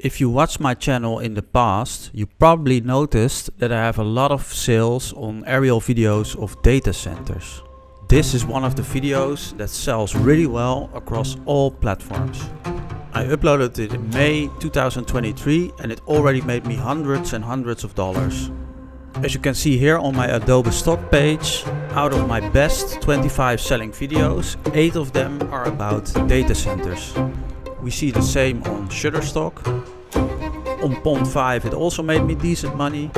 If you watched my channel in the past, you probably noticed that I have a lot of sales on aerial videos of data centers. This is one of the videos that sells really well across all platforms. I uploaded it in May 2023 and it already made me hundreds and hundreds of dollars. As you can see here on my Adobe Stock page, out of my best 25 selling videos, 8 of them are about data centers. We see the same on Shutterstock. On Pond 5 it also made me decent money.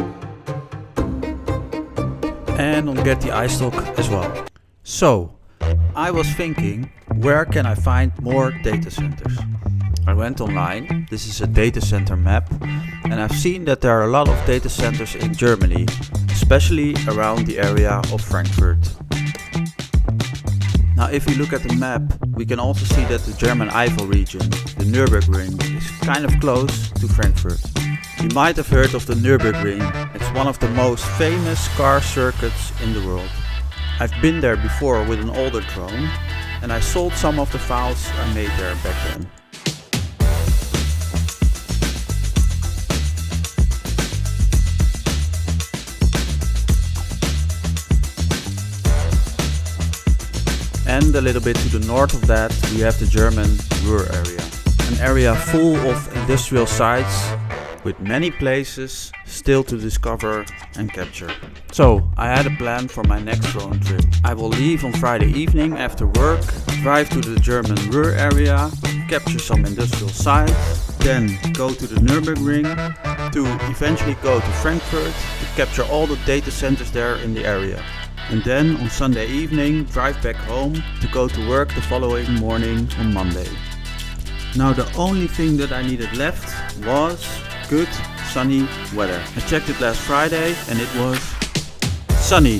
And on Getty iStock as well. So, I was thinking, where can I find more data centers? I went online, this is a data center map, and I've seen that there are a lot of data centers in Germany, especially around the area of Frankfurt. Now if you look at the map, we can also see that the German Eifel region, the Nürburgring, is kind of close to Frankfurt. You might have heard of the Nürburgring, it's one of the most famous car circuits in the world. I've been there before with an older drone, and I sold some of the files I made there back then. And a little bit to the north of that we have the German Ruhr area. An area full of industrial sites with many places still to discover and capture. So I had a plan for my next drone trip. I will leave on Friday evening after work, drive to the German Ruhr area, capture some industrial sites, then go to the Nürburgring to eventually go to Frankfurt to capture all the data centers there in the area. And then on Sunday evening drive back home to go to work the following morning on Monday. Now the only thing that I needed left was good sunny weather. I checked it last Friday and it was sunny.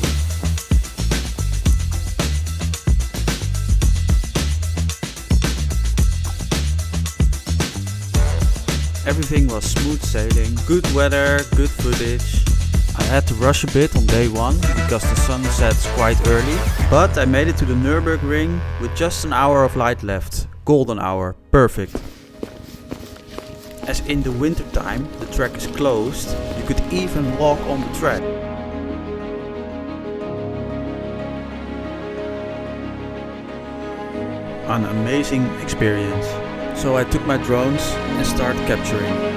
Everything was smooth sailing, good weather, good footage. I had to rush a bit on day one because the sun sets quite early, but I made it to the Nürburgring with just an hour of light left. Golden hour, perfect. As in the winter time the track is closed, you could even walk on the track. An amazing experience. So I took my drones and started capturing.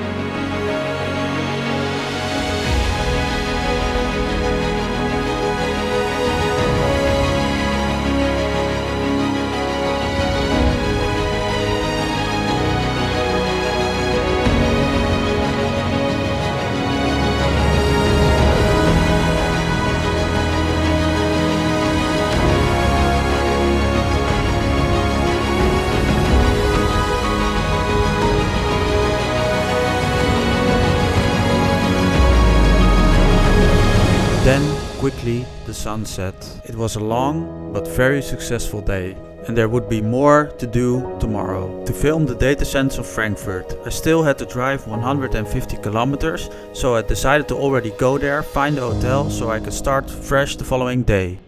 Then, quickly, the sun set. It was a long but very successful day. And there would be more to do tomorrow. To film the data centers of Frankfurt, I still had to drive 150 kilometers, so I decided to already go there, find a hotel, so I could start fresh the following day.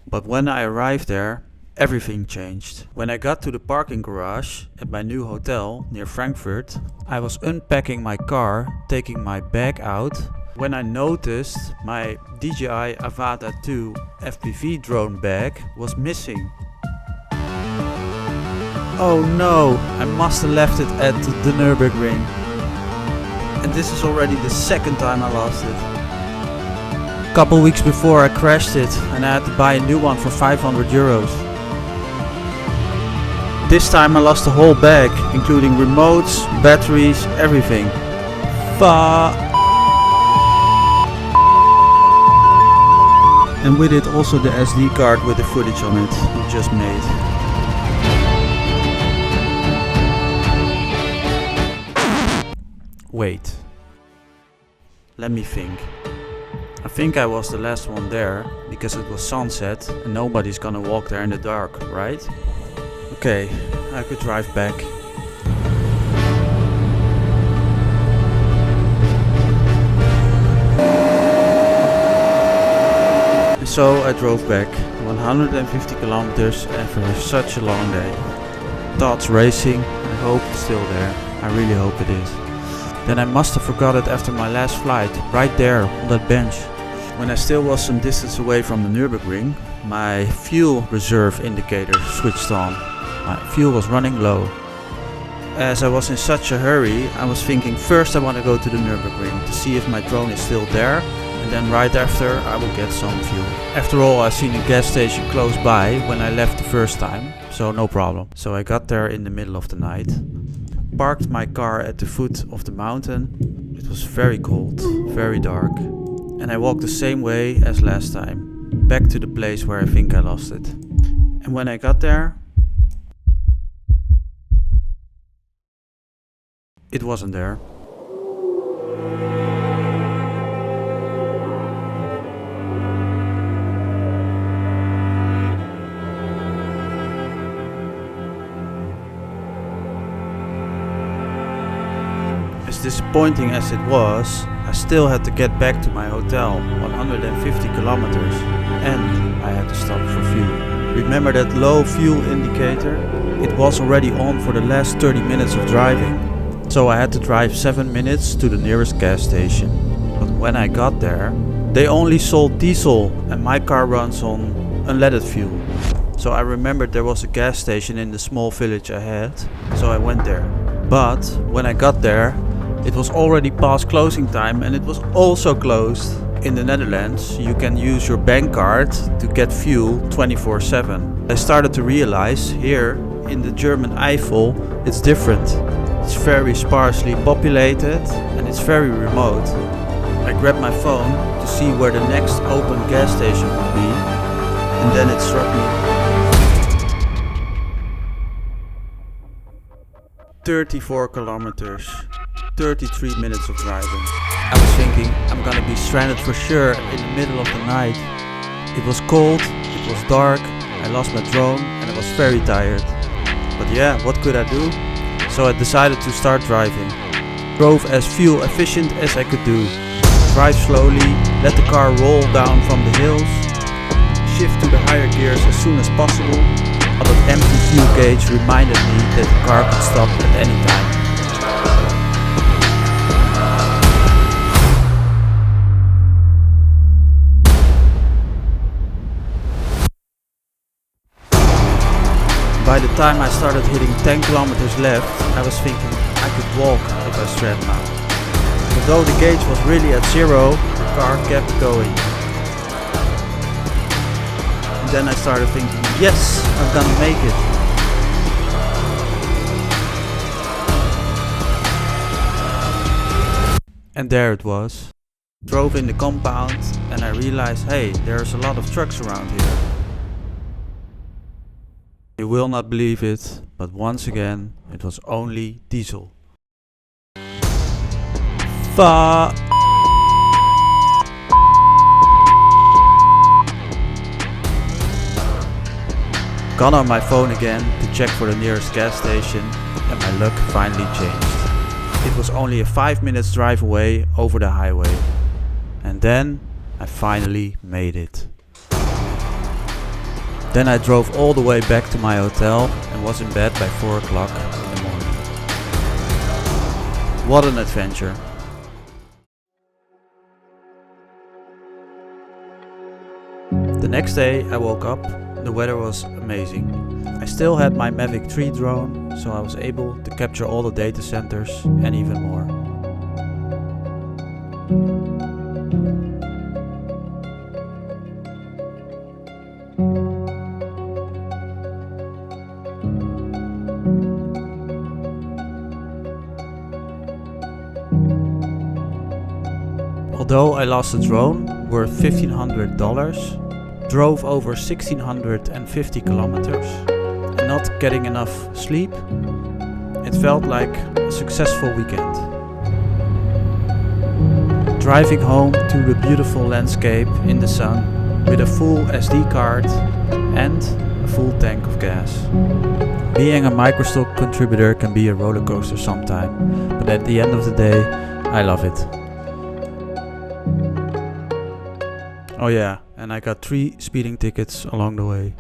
But when I arrived there, everything changed. When I got to the parking garage at my new hotel near Frankfurt, I was unpacking my car, taking my bag out, when I noticed my DJI Avata 2 FPV drone bag was missing. Oh no, I must have left it at the Nürburgring. And this is already the second time I lost it. A couple weeks before I crashed it and I had to buy a new one for 500 euros. This time I lost the whole bag, including remotes, batteries, everything. And with it also the SD card with the footage on it we just made. Wait. Let me think. I think I was the last one there because it was sunset and nobody's gonna walk there in the dark, right? Okay, I could drive back. So I drove back 150 kilometers after such a long day. Thoughts racing, I hope it's still there. I really hope it is. Then I must have forgot it after my last flight, right there on that bench. When I still was some distance away from the Nürburgring, my fuel reserve indicator switched on. My fuel was running low. As I was in such a hurry, I was thinking first I want to go to the Nürburgring to see if my drone is still there, and then right after I will get some fuel. After all, I seen a gas station close by when I left the first time, so no problem. So I got there in the middle of the night, parked my car at the foot of the mountain. It was very cold, very dark, and I walked the same way as last time, back to the place where I think I lost it. And when I got there, it wasn't there. As disappointing as it was, I still had to get back to my hotel, 150 kilometers, and I had to stop for fuel. Remember that low fuel indicator? It was already on for the last 30 minutes of driving. So I had to drive 7 minutes to the nearest gas station. But when I got there, they only sold diesel and my car runs on unleaded fuel. So I remembered there was a gas station in the small village ahead, so I went there. But when I got there, it was already past closing time and it was also closed. In the Netherlands, you can use your bank card to get fuel 24/7. I started to realize here in the German Eifel, it's different. It's very sparsely populated and it's very remote. I grabbed my phone to see where the next open gas station would be, and then it struck me. 34 kilometers, 33 minutes of driving. I was thinking I'm gonna be stranded for sure in the middle of the night. It was cold, it was dark, I lost my drone and I was very tired. But yeah, what could I do? So I decided to start driving. Drove as fuel efficient as I could do. Drive slowly, let the car roll down from the hills, shift to the higher gears as soon as possible, but that empty fuel gauge reminded me that the car could stop at any time. By the time I started hitting 10 kilometers left, I was thinking I could walk if I strand now. But though the gauge was really at zero, the car kept going. And then I started thinking, yes, I'm gonna make it. And there it was. Drove in the compound and I realized, hey, there's a lot of trucks around here. You will not believe it, but once again, it was only diesel. Got on my phone again to check for the nearest gas station, and my luck finally changed. It was only a 5 minutes drive away over the highway. And then I finally made it. Then I drove all the way back to my hotel and was in bed by 4 o'clock in the morning. What an adventure. The next day I woke up, the weather was amazing. I still had my Mavic 3 drone, so I was able to capture all the data centers and even more. Although I lost the drone worth $1,500, drove over 1,650 kilometers and not getting enough sleep, it felt like a successful weekend. Driving home to the beautiful landscape in the sun with a full SD card and a full tank of gas. Being a Microstock contributor can be a roller coaster sometime, but at the end of the day, I love it. Oh yeah, and I got 3 speeding tickets along the way.